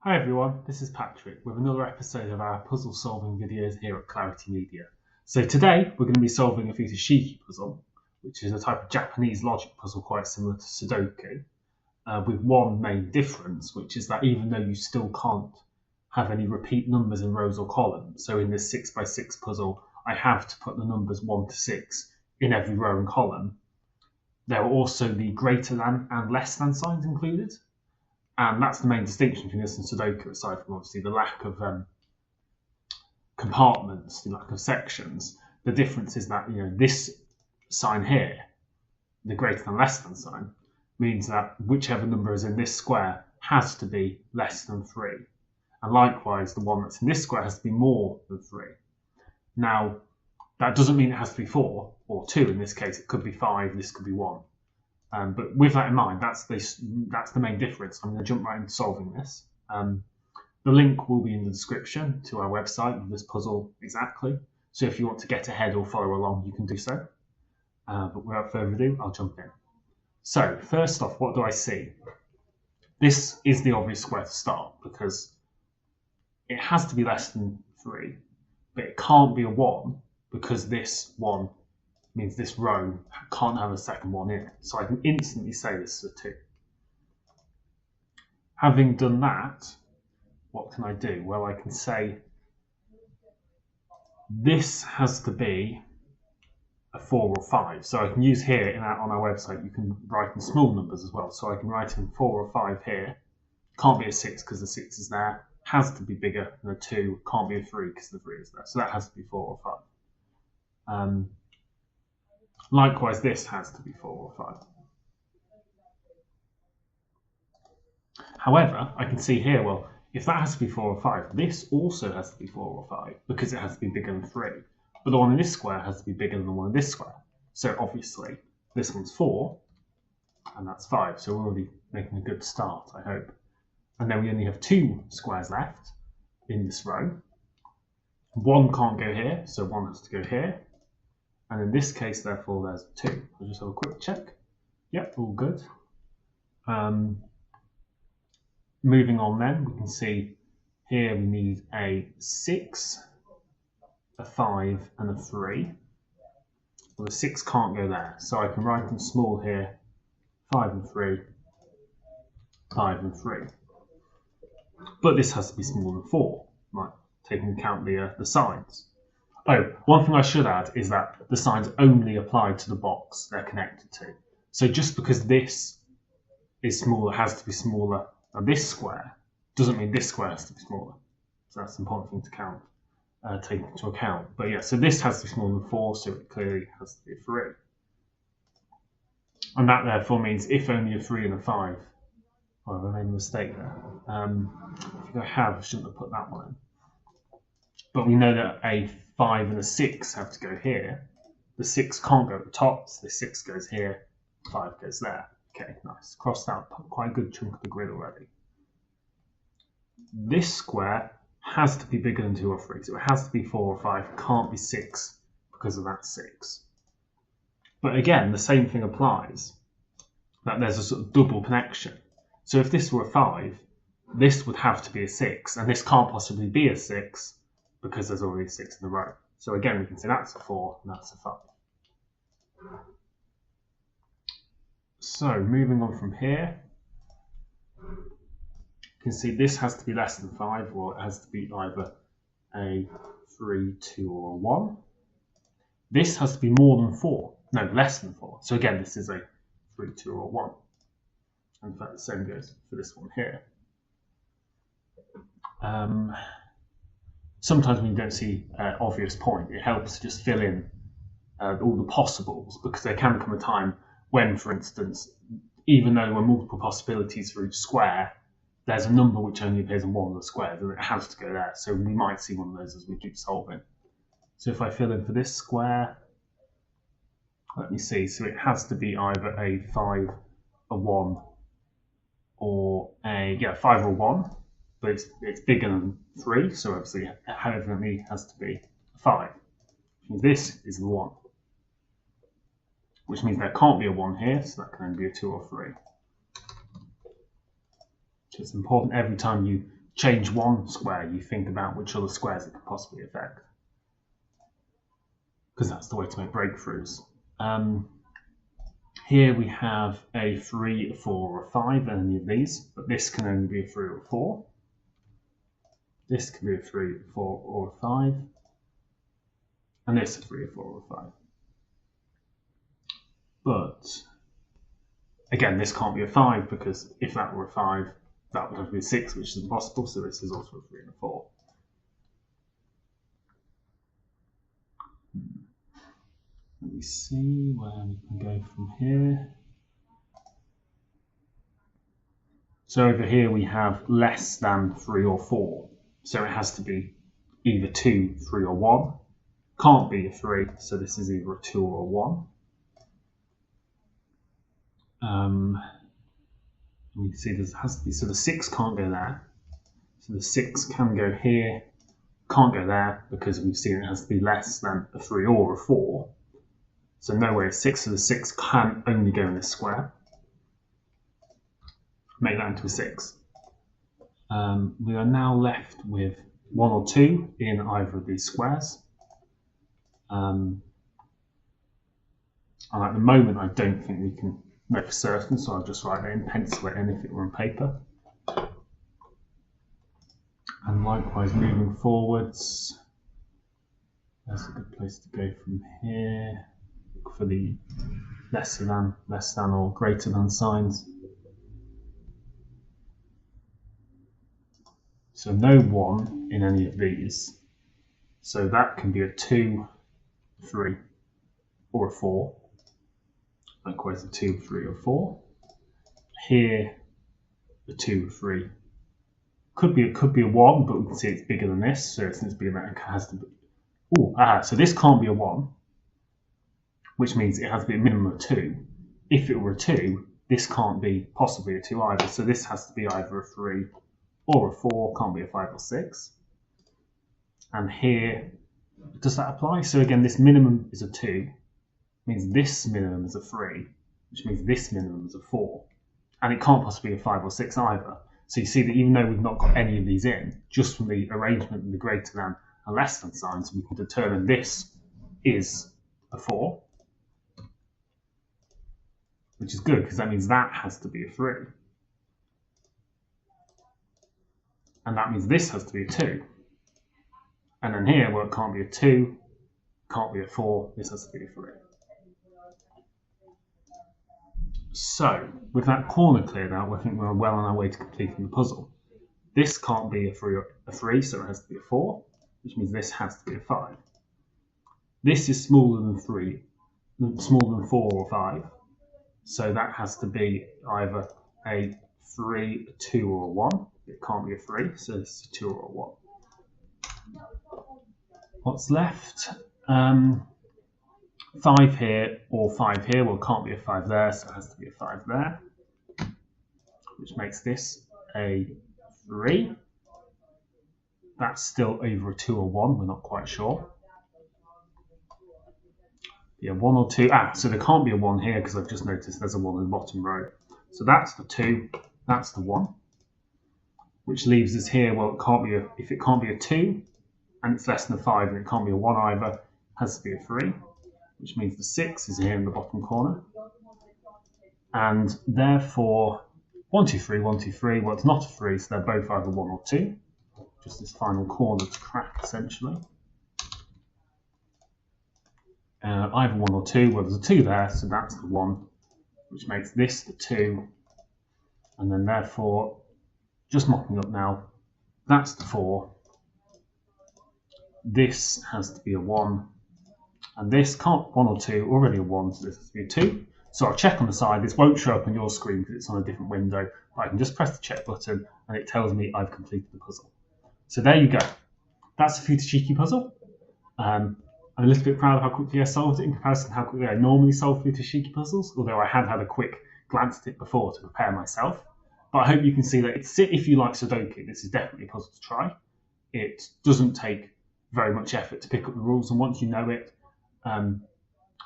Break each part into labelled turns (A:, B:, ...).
A: Hi everyone, this is Patrick with another episode of our puzzle solving videos here at Clarity Media. So today we're going to be solving a Futoshiki puzzle, which is a type of Japanese logic puzzle quite similar to sudoku, with one main difference, which is that even though you still can't have any repeat numbers in rows or columns, so in this 6x6 puzzle I have to put the numbers 1 to 6 in every row and column, there are also the greater than and less than signs included. And that's the main distinction between this and Sudoku, aside from obviously the lack of compartments, the lack of sections. The difference is that this sign here, the greater than less than sign, means that whichever number is in this square has to be less than 3. And likewise, the one that's in this square has to be more than 3. Now, that doesn't mean it has to be 4 or 2 in this case. It could be 5, this could be 1. But with that in mind, that's the main difference. I'm going to jump right into solving this. The link will be in the description to our website with this puzzle exactly. So if you want to get ahead or follow along, you can do so. But without further ado, I'll jump in. So first off, what do I see? This is the obvious square to start because it has to be less than 3, but it can't be a 1 because this 1 means this row can't have a second one in it. So I can instantly say this is a 2. Having done that, what can I do? Well, I can say this has to be a 4 or 5. So I can use here on our website, you can write in small numbers as well. So I can write in 4 or 5 here. Can't be a 6 because the 6 is there. Has to be bigger than a 2. Can't be a 3 because the 3 is there. So that has to be 4 or 5. Likewise, this has to be 4 or 5. However, I can see here, well, if that has to be 4 or 5, this also has to be 4 or 5 because it has to be bigger than 3. But the one in this square has to be bigger than the one in this square. So obviously, this one's 4, and that's 5. So we're already making a good start, I hope. And then we only have 2 squares left in this row. 1 can't go here, so 1 has to go here. And in this case, therefore, there's 2. I'll just have a quick check. Yep, all good. Moving on then, we can see here we need a 6, a 5, and a 3. Well, the 6 can't go there, so I can write in small here, 5 and 3, 5 and 3. But this has to be smaller than 4, right, taking into account the signs. Oh, one thing I should add is that the signs only apply to the box they're connected to. So just because this is smaller, has to be smaller than this square, doesn't mean this square has to be smaller. So that's an important thing to take into account. But yeah, so this has to be smaller than 4, so it clearly has to be a 3. And that therefore means if only a 3 and a 5. Oh, I made a mistake there. I think I shouldn't have put that one in. But we know that a 5 and a 6 have to go here. The 6 can't go at the top, so the 6 goes here, 5 goes there. Okay, nice. Crossed out quite a good chunk of the grid already. This square has to be bigger than 2 or 3, so it has to be 4 or 5. It can't be 6 because of that 6. But again, the same thing applies, that there's a sort of double connection. So if this were a 5, this would have to be a 6, and this can't possibly be a 6 because there's already a 6 in the row. So again, we can say that's a 4 and that's a 5. So moving on from here, you can see this has to be less than 5, or it has to be either a 3, 2, or a 1. This has to be more than 4, no, less than 4. So again, this is a 3, 2, or 1. In fact, the same goes for this one here. Sometimes when you don't see an obvious point, it helps to just fill in all the possibles, because there can come a time when, for instance, even though there were multiple possibilities for each square, there's a number which only appears in one of the squares, and it has to go there. So we might see one of those as we keep solving. So if I fill in for this square, let me see. So it has to be either a 5, a 1, or a 5 or 1. But it's bigger than 3, so obviously it evidently has to be 5. This is the 1, which means there can't be a 1 here, so that can only be a 2 or 3. So it's important every time you change one square, you think about which other squares it could possibly affect, because that's the way to make breakthroughs. Here we have a 3, a 4, or a 5 in any of these, but this can only be a 3 or a 4. This can be a 3, a 4, or a 5. And this a 3, a 4, or a 5. But again, this can't be a 5, because if that were a 5, that would have to be a 6, which is impossible, so this is also a 3 and a 4. Let me see where we can go from here. So over here we have less than 3 or 4. So it has to be either 2, 3, or 1. Can't be a 3, so this is either a 2 or a 1. You can see this has to be, so the 6 can't go there. So the 6 can go here, can't go there, because we've seen it has to be less than a 3 or a 4. So no way a 6, so the 6 can only go in this square. Make that into a 6. We are now left with 1 or 2 in either of these squares. And at the moment I don't think we can know for certain, so I'll just write it in, pencil it in if it were on paper. And likewise moving forwards, that's a good place to go from here. Look for the less than, or greater than signs. So no 1 in any of these. So that can be a 2, 3, or a 4. Likewise a 2, 3, or 4. Here, a 2, 3. Could be a 1, but we can see it's bigger than this. So since it's bigger than that, it has to be. So this can't be a 1, which means it has to be a minimum of 2. If it were a 2, this can't be possibly a 2 either. So this has to be either a 3 or a 4. Can't be a 5 or 6. And here, does that apply? So again, this minimum is a 2. Means this minimum is a 3, which means this minimum is a 4. And it can't possibly be a 5 or 6 either. So you see that even though we've not got any of these in, just from the arrangement of the greater than and less than signs, we can determine this is a 4. Which is good, because that means that has to be a 3. And that means this has to be a 2. And then here, well, it can't be a 2, can't be a 4, this has to be a 3. So, with that corner cleared out, I think we're well on our way to completing the puzzle. This can't be a 3, so it has to be a 4, which means this has to be a 5. This is smaller than 3, smaller than 4 or 5, so that has to be either a 3, a 2, or a 1. It can't be a 3, so it's a 2 or a 1. What's left? 5 here or 5 here. Well, it can't be a 5 there, so it has to be a 5 there, which makes this a 3. That's still over a 2 or 1, we're not quite sure. Yeah, 1 or 2. So there can't be a 1 here because I've just noticed there's a 1 in the bottom row. So that's the 2, that's the 1, which leaves us here. Well, it can't be if it can't be a 2 and it's less than a 5, and it can't be a 1 either, it has to be a 3, which means the 6 is here in the bottom corner. And therefore, 1, 2, 3, 1, 2, 3, well, it's not a 3, so they're both either 1 or 2. Just this final corner to crack, essentially. Either 1 or 2, well, there's a 2 there, so that's the 1, which makes this the 2. And then therefore, just mopping up now, that's the 4. This has to be a 1. And this can't 1 or 2, already a 1, so this has to be a 2. So I'll check on the side. This won't show up on your screen because it's on a different window, but I can just press the check button and it tells me I've completed the puzzle. So there you go. That's a Futoshiki puzzle. I'm a little bit proud of how quickly I solved it in comparison to how quickly I normally solve Futoshiki puzzles, although I had a quick glance at it before to prepare myself. But I hope you can see that if you like Sudoku, this is definitely a puzzle to try. It doesn't take very much effort to pick up the rules, and once you know it,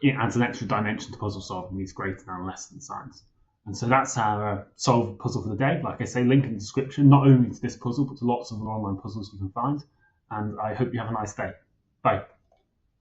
A: it adds an extra dimension to puzzle solving, these greater than and less than signs. And so that's our solve puzzle for the day. Like I say, link in the description, not only to this puzzle, but to lots of online puzzles you can find. And I hope you have a nice day. Bye.